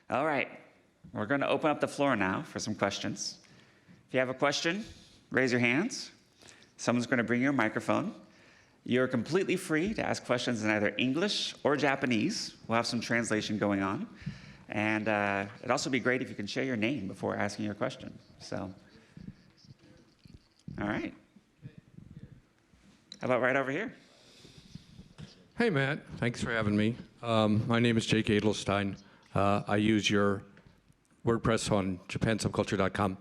All right, we're going to open up the floor now for some questions. If you have a question, raise your hands. Someone's going to bring you a microphone. You're completely free to ask questions in either English or Japanese. We'll have some translation going on. And it'd also be great if you can share your name before asking your question. So, all right. How about right over here? Hey, Matt. Thanks for having me. My name is Jake Edelstein. I use your WordPress on japansubculture.com.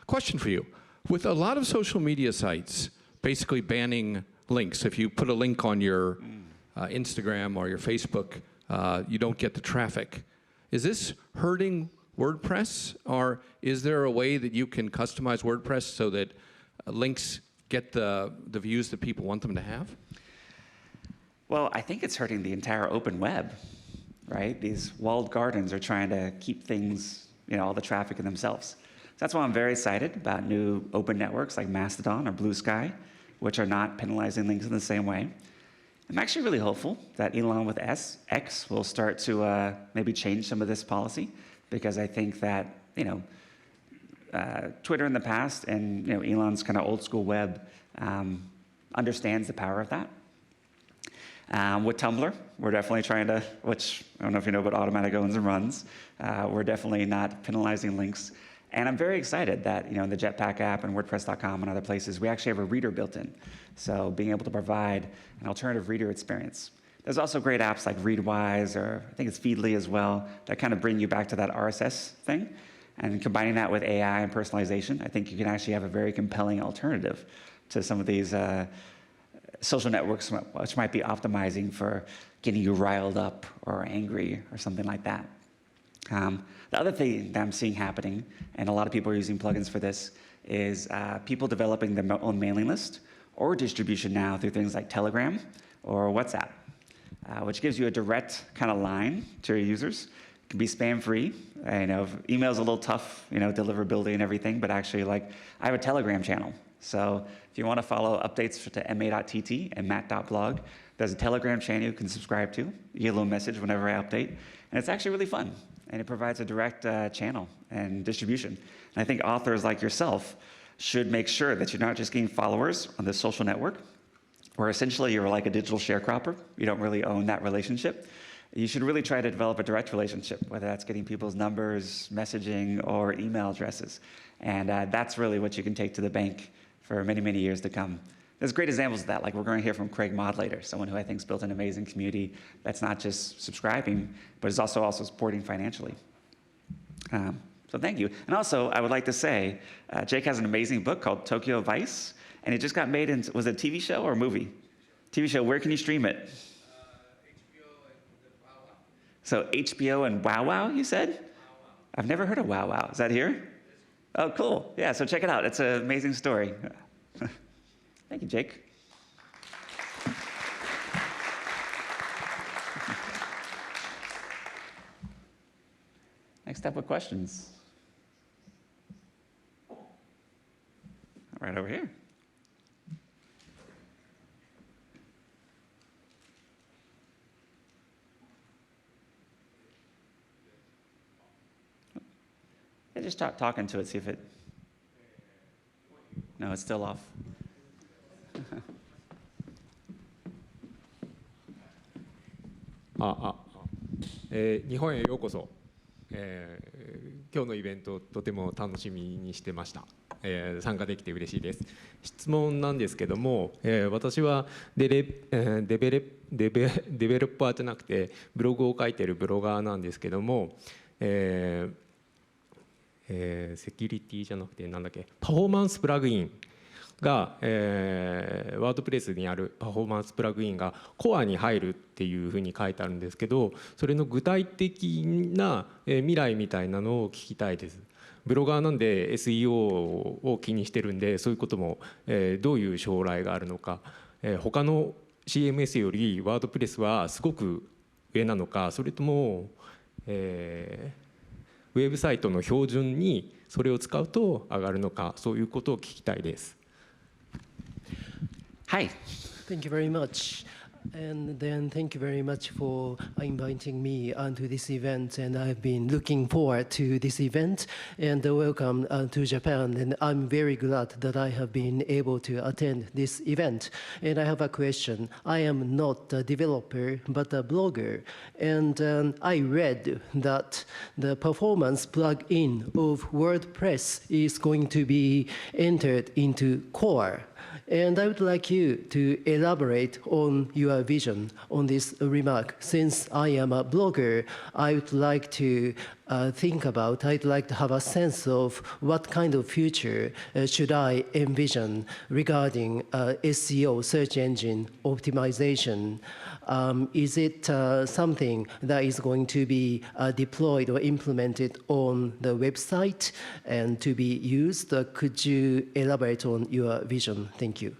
Question for you. With a lot of social media sites basically banning links, if you put a link on your Instagram or your Facebook, you don't get the traffic. Is this hurting WordPress, or is there a way that you can customize WordPress so that links get the views that people want them to have? Well, I think it's hurting the entire open web, right? These walled gardens are trying to keep things, all the traffic in themselves. So that's why I'm very excited about new open networks like Mastodon or Blue Sky, which are not penalizing links in the same way. I'm actually really hopeful that Elon with X will start to maybe change some of this policy, because I think that, Twitter in the past and Elon's kind of old school web understands the power of that. With Tumblr, we're definitely trying to, which I don't know if you know about automatic owns and runs, we're definitely not penalizing links. And I'm very excited that in the Jetpack app and WordPress.com and other places, we actually have a reader built in. So being able to provide an alternative reader experience. There's also great apps like Readwise, or I think it's Feedly as well, that kind of bring you back to that RSS thing. And combining that with AI and personalization, I think you can actually have a very compelling alternative to some of these social networks, which might be optimizing for getting you riled up or angry or something like that. The other thing that I'm seeing happening, and a lot of people are using plugins for this, is people developing their own mailing list or distribution now through things like Telegram or WhatsApp, which gives you a direct kind of line to your users. It can be spam-free. Email's a little tough, deliverability and everything, but actually, I have a Telegram channel. So if you want to follow updates to ma.tt and matt.blog, there's a Telegram channel you can subscribe to. You get a little message whenever I update. And it's actually really fun. And it provides a direct channel and distribution. And I think authors like yourself should make sure that you're not just getting followers on this social network, where essentially you're like a digital sharecropper. You don't really own that relationship. You should really try to develop a direct relationship, whether that's getting people's numbers, messaging, or email addresses. And that's really what you can take to the bank for many, many years to come. There's great examples of that, like we're going to hear from Craig Modlater, someone who I think has built an amazing community that's not just subscribing, but is also supporting financially. So thank you. And also, I would like to say, Jake has an amazing book called Tokyo Vice, and it just got made into, was it a TV show or a movie? TV show, where can you stream it? HBO and Wow Wow. So HBO and Wow Wow, you said? Wow Wow. I've never heard of Wow Wow. Is that here? Oh, cool. Yeah, so check it out. It's an amazing story. Thank you, Jake. Next up with questions. Right over here. Yeah, just talking to it, see if it... No, it's still off. 日本へようこそ、今日のイベントとても楽しみにしてました、参加できて嬉しいです。質問なんですけども、私はデベロッパーじゃなくてブログを書いているブロガーなんですけども、セキュリティじゃなくてなんだっけ、パフォーマンスプラグインが、ワードプレスにあるパフォーマンスプラグインがコアに入るっていうふうに書いてあるんですけど、それの具体的な未来みたいなのを聞きたいです。ブロガーなんで SEO を気にしてるんで、そういうことも、どういう将来があるのか、他の CMS よりワードプレスはすごく上なのか、それとも、ウェブサイトの標準にそれを使うと上がるのか、そういうことを聞きたいです。Hi. Thank you very much. And then thank you very much for inviting me to this event. And I've been looking forward to this event. And welcome to Japan. And I'm very glad that I have been able to attend this event. And I have a question. I am not a developer, but a blogger. And I read that the performance plugin of WordPress is going to be entered into core. And I would like you to elaborate on your vision on this remark. Since I am a blogger, I would like to I'd like to have a sense of what kind of future should I envision regarding SEO, search engine optimization. Is it something that is going to be deployed or implemented on the website and to be used? Could you elaborate on your vision? Thank you.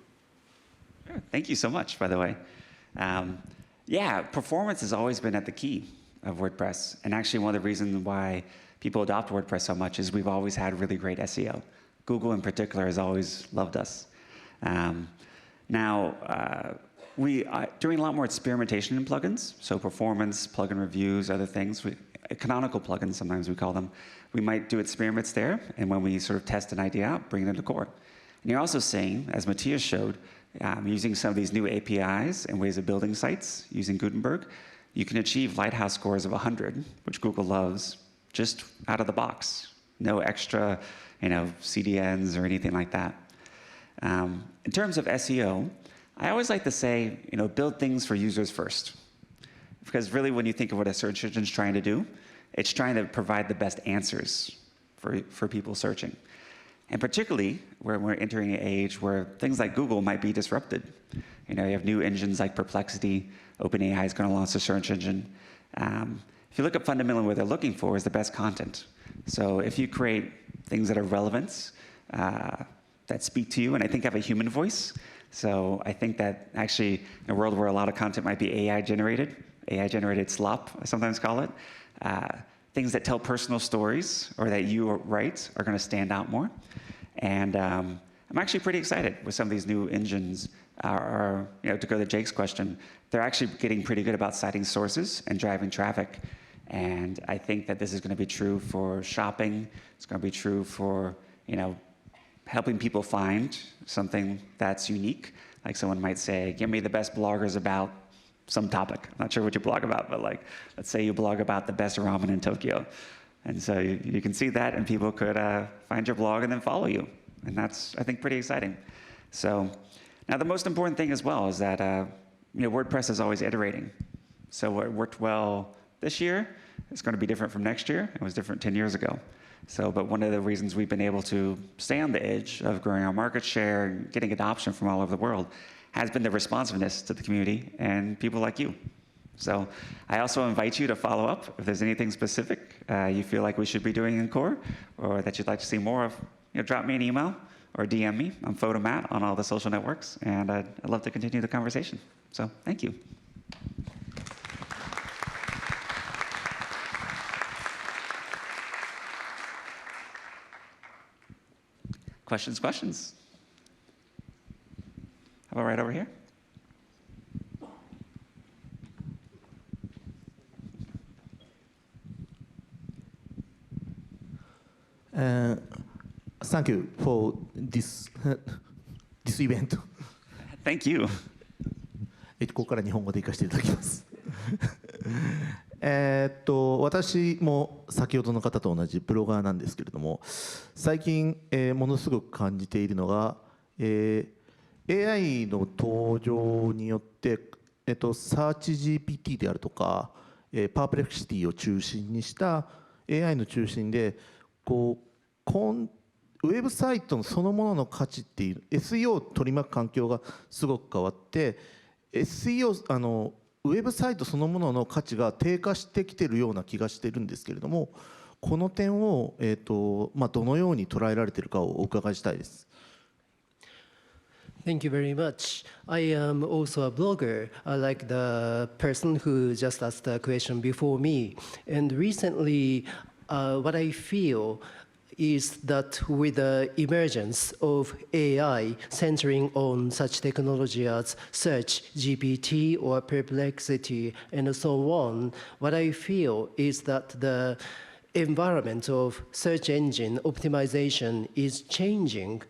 Sure. Thank you so much, by the way. Yeah, performance has always been at the key of WordPress. And actually one of the reasons why people adopt WordPress so much is we've always had really great SEO. Google in particular has always loved us. We doing a lot more experimentation in plugins, so performance, plugin reviews, other things. Canonical plugins, sometimes we call them. We might do experiments there, and when we sort of test an idea out, bring it into core. And you're also seeing, as Matthias showed, using some of these new APIs and ways of building sites using Gutenberg, you can achieve Lighthouse scores of 100, which Google loves, just out of the box. No extra, CDNs or anything like that. In terms of SEO, I always like to say, build things for users first. Because really, when you think of what a search engine is trying to do, it's trying to provide the best answers for people searching. And particularly, where we're entering an age where things like Google might be disrupted. You have new engines like Perplexity. OpenAI is going to launch a search engine. If you look at fundamentally what they're looking for is the best content. So if you create things that are relevant, that speak to you, and I think have a human voice. So I think that actually in a world where a lot of content might be AI-generated slop, I sometimes call it, things that tell personal stories or that you write are going to stand out more. And I'm actually pretty excited with some of these new engines. To go to Jake's question, they're actually getting pretty good about citing sources and driving traffic. And I think that this is going to be true for shopping. It's going to be true for helping people find something that's unique. Like someone might say, give me the best bloggers about some topic. I'm not sure what you blog about, but let's say you blog about the best ramen in Tokyo. And so you can see that, and people could find your blog and then follow you. And that's, I think, pretty exciting. So now the most important thing as well is that WordPress is always iterating. So what worked well this year is going to be different from next year. It was different 10 years ago. But one of the reasons we've been able to stay on the edge of growing our market share and getting adoption from all over the world has been the responsiveness to the community and people like you. So I also invite you to follow up if there's anything specific you feel like we should be doing in core or that you'd like to see more of. Drop me an email or DM me. I'm Photomat on all the social networks, and I'd love to continue the conversation. So thank you. Questions? How about right over here? Thank you for this event. Thank you. ここから日本語で行かせていただきます。私も先ほどの方と同じブロガーなんですけれども、最近、ものすごく感じているのが、AI の登場によって、SearchGPT であるとか、Perplexity を中心にした AI の中心でウェブサイトのそのものの価値っていう SEO を取り巻く環境がすごく変わって SEO ウェブサイトそのものの価値が低下してきているような気がしているんですけれども、この点を、どのように捉えられているかをお伺いしたいです。Thank you very much. I am also a blogger, like the person who just asked the question before me. And recently, what I feel is that with the emergence of AI centering on such technology as search, GPT, or perplexity, and so on, what I feel is that the environment of search engine optimization is changing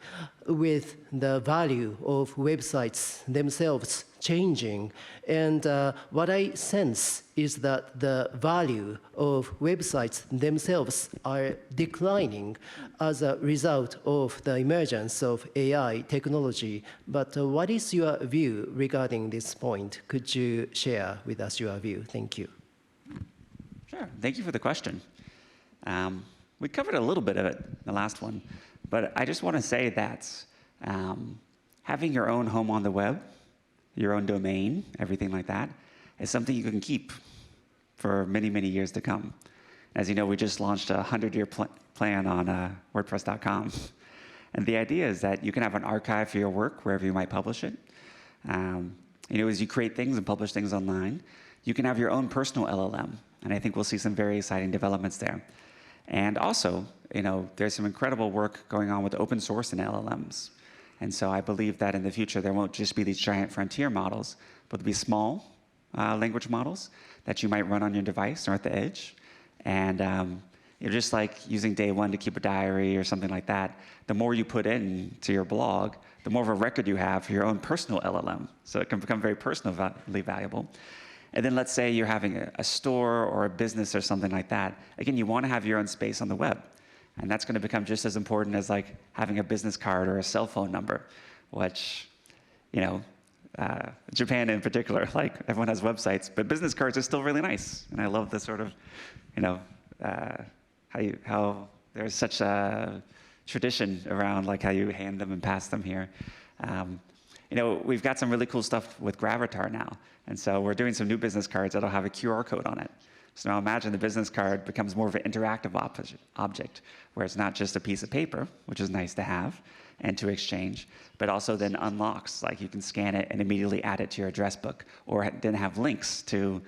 with the value of websites themselves changing. And what I sense is that the value of websites themselves are declining as a result of the emergence of AI technology. But what is your view regarding this point? Could you share with us your view? Thank you. Sure. Thank you for the question. We covered a little bit of it in the last one, but I just want to say that having your own home on the web, your own domain, everything like that, is something you can keep for many, many years to come. As you know, we just launched a 100-year plan on WordPress.com. And the idea is that you can have an archive for your work wherever you might publish it. As you create things and publish things online, you can have your own personal LLM. And I think we'll see some very exciting developments there. And also, there's some incredible work going on with open source and LLMs. And so I believe that in the future, there won't just be these giant frontier models, but there'll be small language models that you might run on your device or at the edge. And just like using Day One to keep a diary or something like that, the more you put into your blog, the more of a record you have for your own personal LLM. So it can become very personally valuable. And then let's say you're having a store or a business or something like that. Again, you want to have your own space on the web. And that's going to become just as important as like having a business card or a cell phone number, which, Japan in particular, like everyone has websites, but business cards are still really nice. And I love the sort of, how there's such a tradition around like how you hand them and pass them here. We've got some really cool stuff with Gravatar now. And so we're doing some new business cards that'll have a QR code on it. So now imagine the business card becomes more of an interactive object, where it's not just a piece of paper, which is nice to have and to exchange, but also then unlocks. Like you can scan it and immediately add it to your address book, or then have links to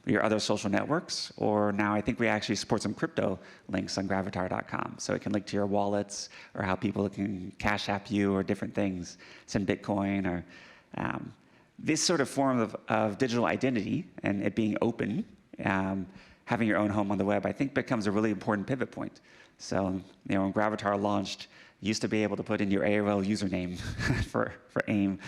your other social networks. Or now I think we actually support some crypto links on gravatar.com. So it can link to your wallets or how people can Cash App you or different things, send Bitcoin or this sort of form of digital identity and it being open, having your own home on the web, I think becomes a really important pivot point. So, when Gravatar launched, you used to be able to put in your AOL username for AIM.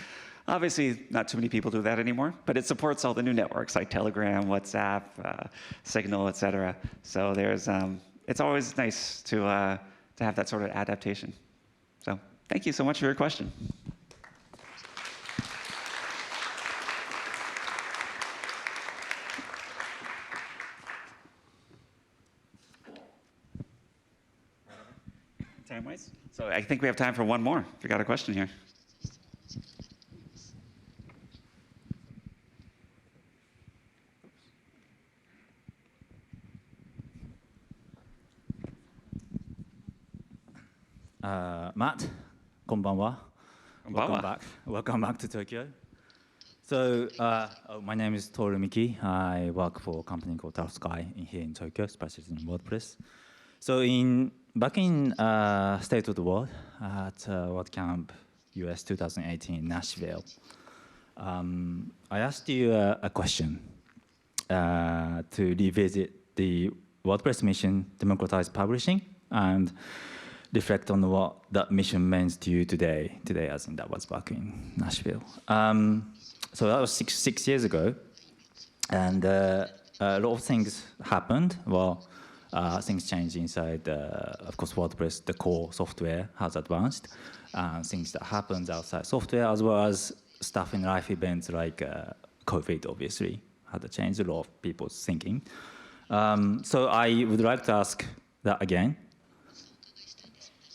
Obviously, not too many people do that anymore, but it supports all the new networks like Telegram, WhatsApp, Signal, et cetera. So it's always nice to have that sort of adaptation. So thank you so much for your question. Time-wise? So I think we have time for one more, if you got a question here. Matt, こんばんは. Welcome back to Tokyo. So, my name is Toru Miki. I work for a company called Tough Sky here in Tokyo, specializing in WordPress. So, back in State of the World at WordCamp US 2018 in Nashville, I asked you a question to revisit the WordPress mission, democratize publishing, and reflect on what that mission means to you today as in that was back in Nashville. So that was six years ago, and a lot of things happened. Well, things changed inside, of course, WordPress, the core software has advanced. Things that happened outside software, as well as stuff in life events like COVID, obviously, had to change a lot of people's thinking. So I would like to ask that again,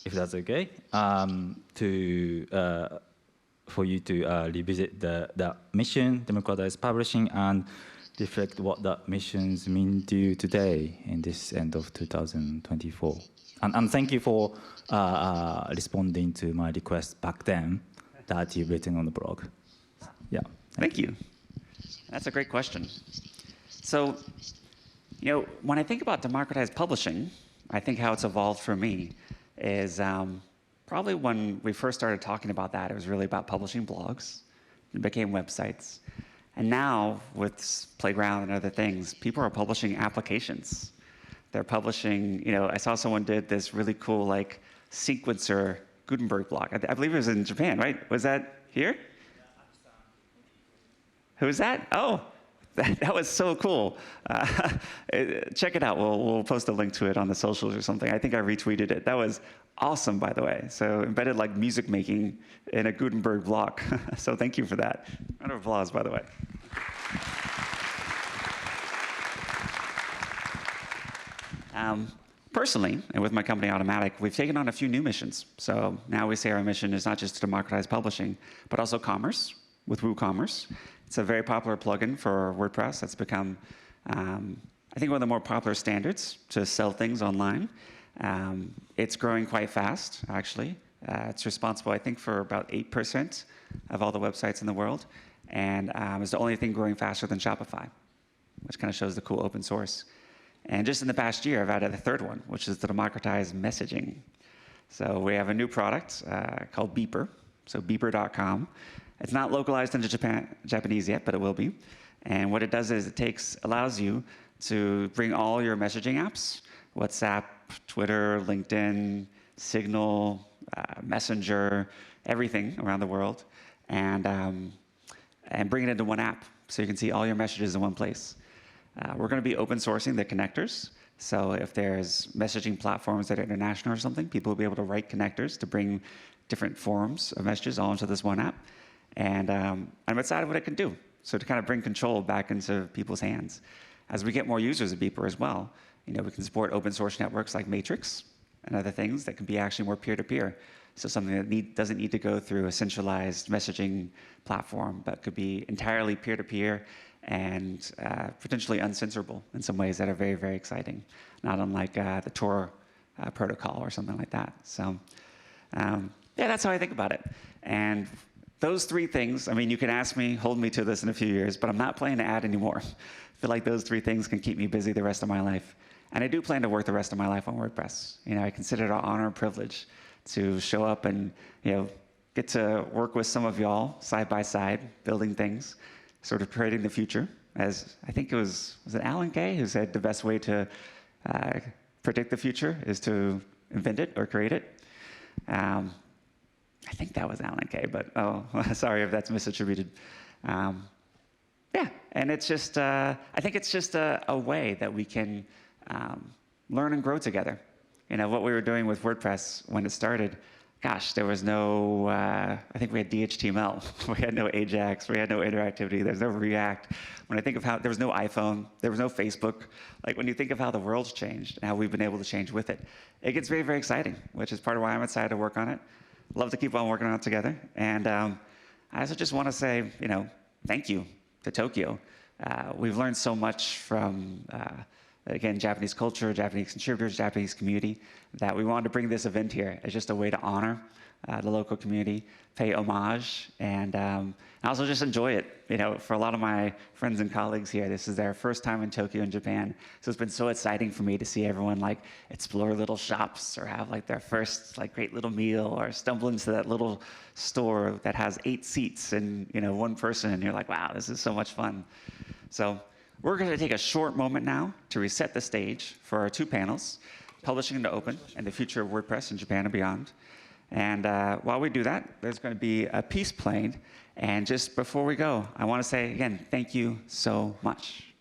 if that's okay, for you to revisit the mission, democratize publishing, and reflect what that missions mean to you today in this end of 2024. And thank you for responding to my request back then that you've written on the blog. Yeah. Thank you. That's a great question. So, when I think about democratized publishing, I think how it's evolved for me is probably when we first started talking about that, it was really about publishing blogs. It became websites. And now with Playground and other things, people are publishing applications. They're publishing, I saw someone did this really cool like sequencer Gutenberg block. I believe it was in Japan, right? Was that here? Who's that? Oh, that was so cool. Check it out. We'll post a link to it on the socials or something. I think I retweeted it. That was awesome, by the way. So embedded like music making in a Gutenberg block. So thank you for that. Round of applause, by the way. Personally, and with my company Automatic, we've taken on a few new missions. So now we say our mission is not just to democratize publishing, but also commerce with WooCommerce. It's a very popular plugin for WordPress that's become, I think, one of the more popular standards to sell things online. It's growing quite fast, actually. It's responsible, I think, for about 8% of all the websites in the world, and is the only thing growing faster than Shopify, which kind of shows the cool open source. And just in the past year, I've added a third one, which is to democratize messaging. So we have a new product called Beeper, so beeper.com. It's not localized into Japanese yet, but it will be. And what it does is it allows you to bring all your messaging apps, WhatsApp, Twitter, LinkedIn, Signal, Messenger, everything around the world, and bring it into one app so you can see all your messages in one place. We're going to be open sourcing the connectors. So if there's messaging platforms that are international or something, people will be able to write connectors to bring different forms of messages all into this one app. And I'm excited what it can do. So to kind of bring control back into people's hands. As we get more users of Beeper as well, we can support open source networks like Matrix and other things that can be actually more peer-to-peer. So something that doesn't need to go through a centralized messaging platform, but could be entirely peer-to-peer and potentially uncensorable in some ways that are very, very exciting, not unlike the Tor protocol or something like that. So yeah, that's how I think about it. And those three things, I mean, you can ask me, hold me to this in a few years, but I'm not planning to add anymore. I feel like those three things can keep me busy the rest of my life. And I do plan to work the rest of my life on WordPress. I consider it an honor and privilege to show up and get to work with some of y'all side by side, building things, sort of creating the future. As I think was it Alan Kay who said the best way to predict the future is to invent it or create it. I think that was Alan Kay, but sorry if that's misattributed. Yeah, and it's just, I think it's just a way that we can learn and grow together. What we were doing with WordPress when it started, gosh, there was no, I think we had DHTML. We had no Ajax, we had no interactivity, there's no React. When I think of how, there was no iPhone, there was no Facebook. Like when you think of how the world's changed and how we've been able to change with it, it gets very, very exciting, which is part of why I'm excited to work on it. Love to keep on working on it together. And I also just want to say, thank you to Tokyo. We've learned so much from, again, Japanese culture, Japanese contributors, Japanese community, that we wanted to bring this event here as just a way to honor the local community, pay homage, and also just enjoy it. For a lot of my friends and colleagues here, this is their first time in Tokyo in Japan, so it's been so exciting for me to see everyone explore little shops or have their first great little meal or stumble into that little store that has 8 seats and one person, and you're like, wow, this is so much fun. So we're going to take a short moment now to reset the stage for our 2 panels, Publishing into Open and the Future of WordPress in Japan and Beyond. And while we do that, there's going to be a piece played. And just before we go, I want to say again, thank you so much.